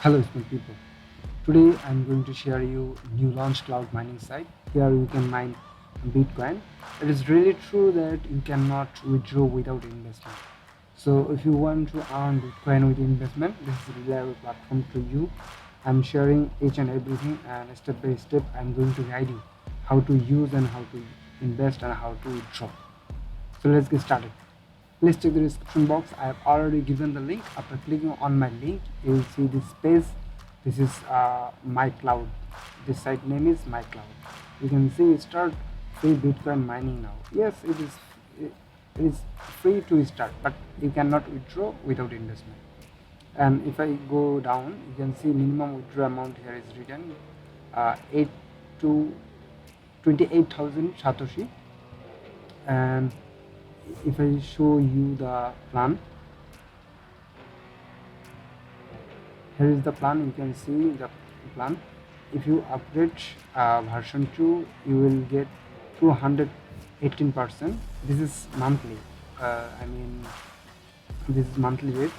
Hello smart people. Today I'm going to share you new launch cloud mining site. Here you can mine Bitcoin. It is really true that you cannot withdraw without investment. So if you want to earn Bitcoin with investment, this is a reliable platform to you. I'm sharing each and everything, and step by step I'm going to guide you how to use and how to invest and how to withdraw. So let's get started. Please check the description box. I have already given the link. After clicking on my link, you will see this page. This is MyCloud. This site name is MyCloud. You can see start free Bitcoin mining now. Yes, it is free to start, but you cannot withdraw without investment. And if I go down, you can see minimum withdrawal amount here is written 8 to 28,000 Satoshi. And if I show you the plan, here is the plan. You can see the plan. If you upgrade version 2, you will get 218%. This is monthly. This is monthly rate.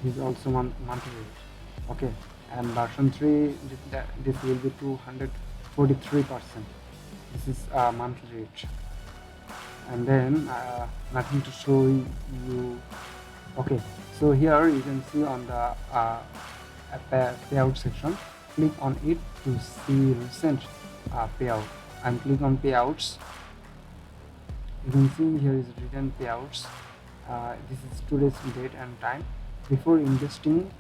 This is also monthly rate. Okay, and version 3, this will be 243%. This is monthly rate. And then nothing to show you. Okay, so here you can see on the payout section, click on it to see recent payout. And click on payouts. You can see here is written payouts. This is today's date and time. Before investing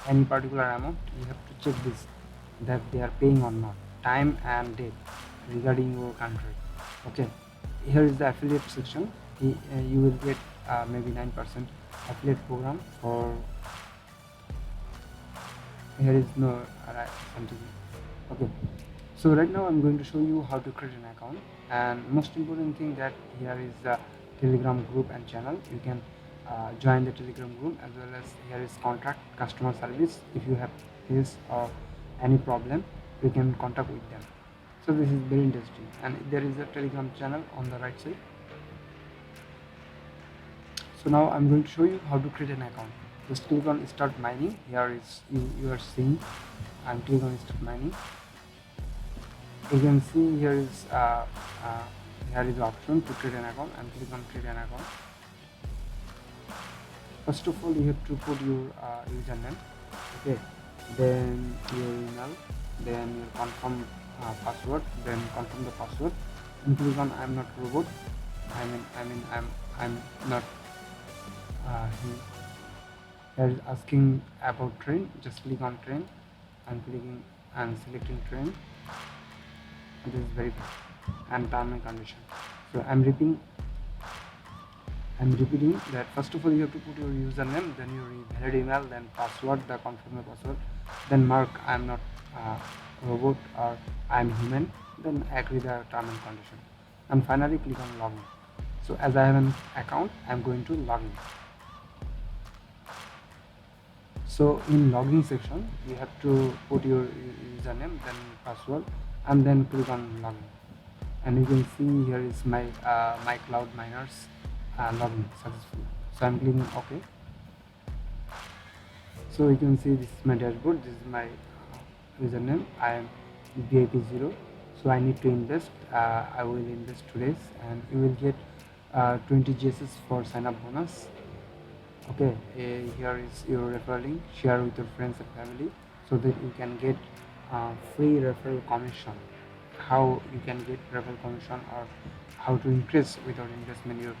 any particular amount, you have to check this, that they are paying or not, time and date regarding your country. Okay, here is the affiliate section. You will get maybe 9% affiliate program. For here is no something. Okay, so right now I'm going to show you how to create an account, and most important thing that here is the Telegram group and channel. You can join the Telegram group, as well as here is contact customer service. If you have this or any problem, you can contact with them. So this is very interesting, and there is a Telegram channel on the right side. So now I'm going to show you how to create an account. Just click on start mining. Here is you are seeing, and click on start mining. You can see here is the option to create an account, and click on create an account. First of all, you have to put your username, okay, then your email, then your confirm password, then confirm the password, and click on I'm not robot. I'm not here is asking about train. Just click on train and clicking and selecting train. This is very good. And term and condition. So I'm repeating that first of all you have to put your username, then your valid email, then password, the confirm the password, then mark I'm not robot or I'm human, then agree the term and condition, and finally click on login. So as I have an account, I'm going to log in. So in login section, you have to put your username, then password, and then click on login. And you can see here is my MyCloudMiners login successful. So I'm clicking OK. So you can see this is my dashboard. This is my username. I am VIP0. So I need to invest. I will invest today, and you will get 20 GSS for sign up bonus. Okay, here is your referral link. Share with your friends and family so that you can get free referral commission. How you can get referral commission, or how to increase without investment your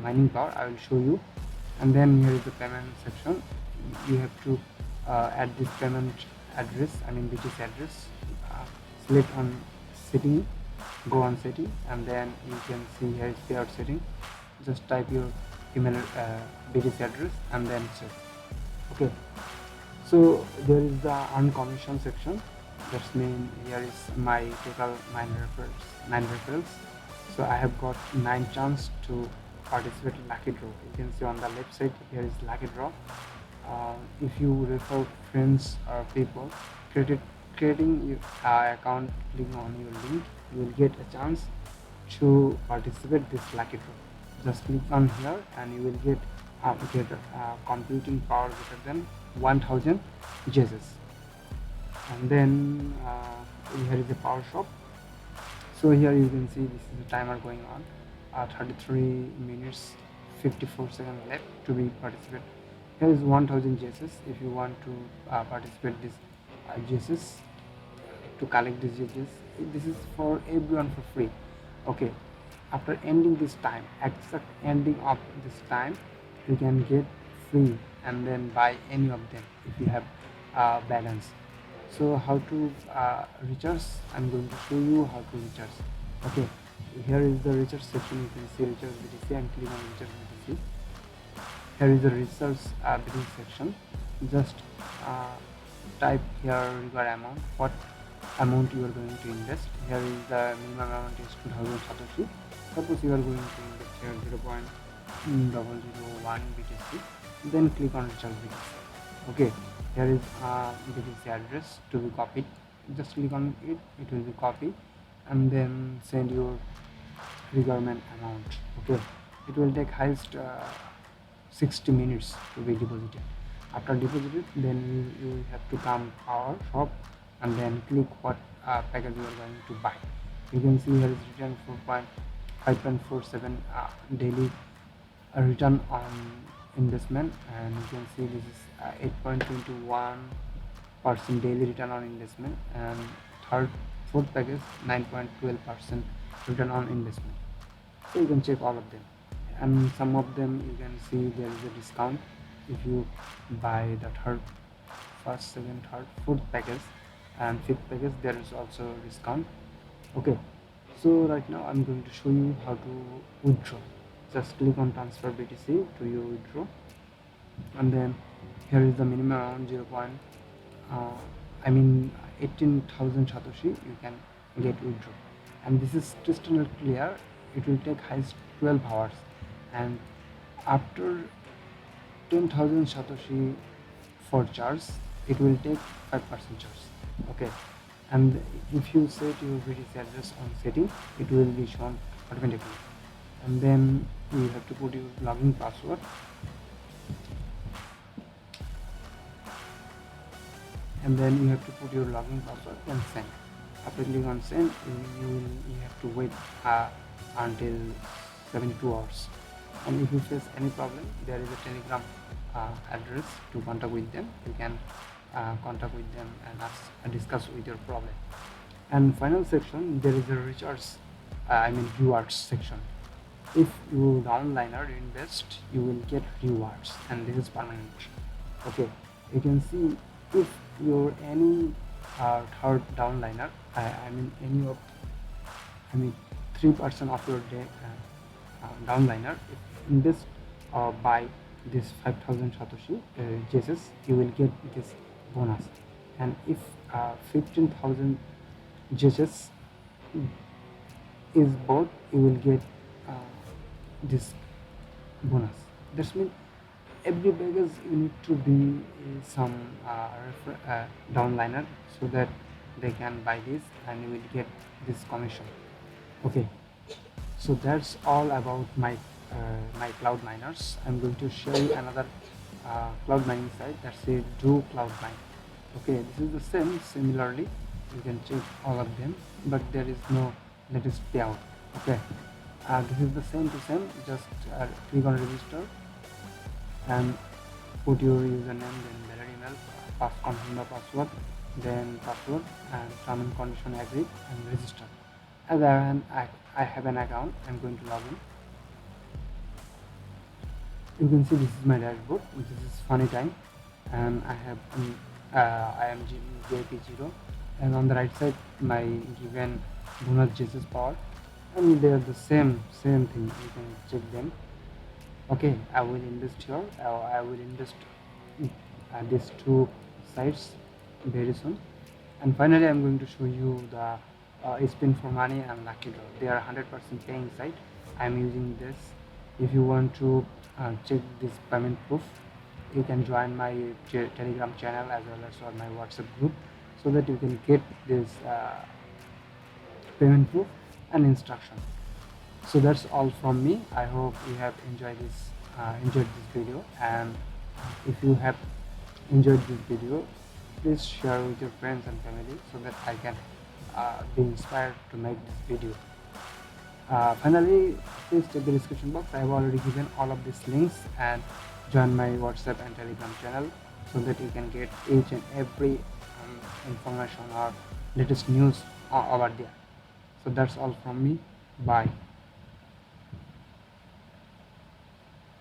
mining power, I will show you. And then here is the payment section. You have to add this payment address, BTC address. Select on setting, go on setting, and then you can see here is payout setting. Just type your email BTC address and then save. Okay, so there is the earn commission section. That's mean here is my total 9 referrals. So I have got 9 chance to participate in lucky draw. You can see on the left side here is lucky draw. If you refer friends or people, creating your account, clicking on your link, you will get a chance to participate this lucky draw. Just click on here and you will get computing power greater than 1000 JSS. And then here is a power shop. So here you can see this is the timer going on, 33 minutes 54 seconds left to be participate. Here is 1000 JSS. If you want to participate this JSS, to collect this JSS, this is for everyone for free. Okay, after ending this time, exact ending of this time, you can get free and then buy any of them if you have balance. So how to recharge, I'm going to show you how to recharge. Okay, here is the recharge section. You can see recharge BTC and click on recharge BTC. Here is the recharge BTC section. Just type here required amount, what amount you are going to invest. Here is the minimum amount is 2000 Satoshi. Suppose you are going to invest here 0.001 BTC, then click on recharge BTC. Okay, here is BTC address to be copied. Just click on it, it will be copied, and then send your requirement amount. Okay, it will take highest 60 minutes to be deposited. After deposited, then you will have to come our shop and then click what package you are going to buy. You can see here is return 5.47 daily return on investment, and you can see this is 8.21% daily return on investment, and fourth package 9.12% return on investment. So you can check all of them, and some of them you can see there is a discount if you buy the first, second, third, fourth package and fifth package. There is also discount. Okay, so right now I'm going to show you how to withdraw. Just click on transfer BTC to your withdraw, and then here is the minimum amount 18,000 Satoshi you can get withdraw, and this is crystal clear. It will take highest 12 hours, and after 10,000 Satoshi for charge, it will take 5% charge. Okay, and if you set your BTC address on setting, it will be shown automatically, and then you have to put your login password, and then you have to put your login password and send. After clicking on send, you have to wait until 72 hours. And if you face any problem, there is a Telegram address to contact with them. You can contact with them and discuss with your problem. And final section, there is a recharge rewards section. If you downliner invest, you will get rewards, and this is permanent. Okay, you can see if you're any third downliner, 3% of your day downliner, if invest or buy this 5,000 Satoshi JSS, you will get this bonus. And if 15,000 JSS is bought, you will get this bonus. That means every package you need to be some downliner, so that they can buy this and you will get this commission. Okay, so that's all about my MyCloudMiners. I'm going to show you another cloud mining site, that's a Docloudmining. Okay, this is the same. Similarly, you can check all of them, but there is no latest payout. Okay, this is the same to same. Just click on register and put your username, then valid email, confirm the password, then password, and term and condition agree, and register. As I have an account, I'm going to log in. You can see this is my dashboard. This is funny time, and I have I am VIP0, and on the right side my given bonus JSS power, and they are the same thing. You can check them. Okay, I will invest here. I will invest these two sites very soon. And finally, I'm going to show you the spin for money and lucky draw. They are 100% paying site. I'm using this. If you want to check this payment proof, you can join my Telegram channel as well as on my WhatsApp group, so that you can get this payment proof and instruction. So that's all from me. I hope you have enjoyed this video, and if you have enjoyed this video, please share with your friends and family so that I can be inspired to make this video. Finally, please check the description box. I have already given all of these links, and join my WhatsApp and Telegram channel so that you can get each and every information or latest news over there. So that's all from me. Bye.